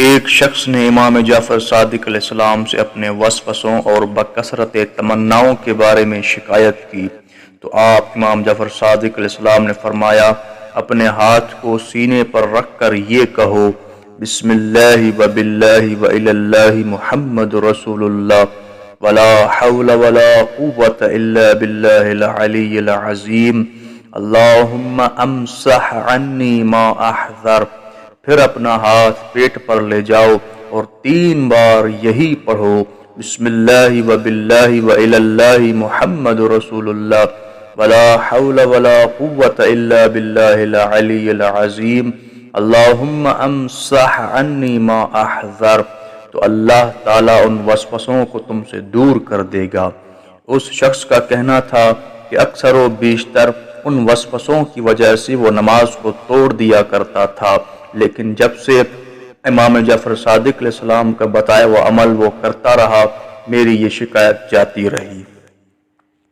ایک شخص نے امام جعفر صادق علیہ السلام سے اپنے وسوسوں اور بکثرت تمناؤں کے بارے میں شکایت کی تو آپ امام جعفر صادق علیہ السلام نے فرمایا، اپنے ہاتھ کو سینے پر رکھ کر یہ کہو، بسم اللہ و باللہ و الی اللہ محمد رسول اللہ ولا حول ولا قوت الا باللہ العلی العظیم اللہم امسح عنی ما احذر۔ پھر اپنا ہاتھ پیٹ پر لے جاؤ اور 3 بار یہی پڑھو، بسم اللہ و باللہ و الی اللہ محمد رسول اللہ ولا حول ولا قوت الا باللہ العلی العظیم اللہم امسح عنی ما احذر۔ تو اللہ تعالیٰ ان وسوسوں کو تم سے دور کر دے گا۔ اس شخص کا کہنا تھا کہ اکثر و بیشتر ان وسوسوں کی وجہ سے وہ نماز کو توڑ دیا کرتا تھا، لیکن جب سے امام جعفر صادق علیہ السلام کا بتایا وہ عمل وہ کرتا رہا، میری یہ شکایت جاتی رہی۔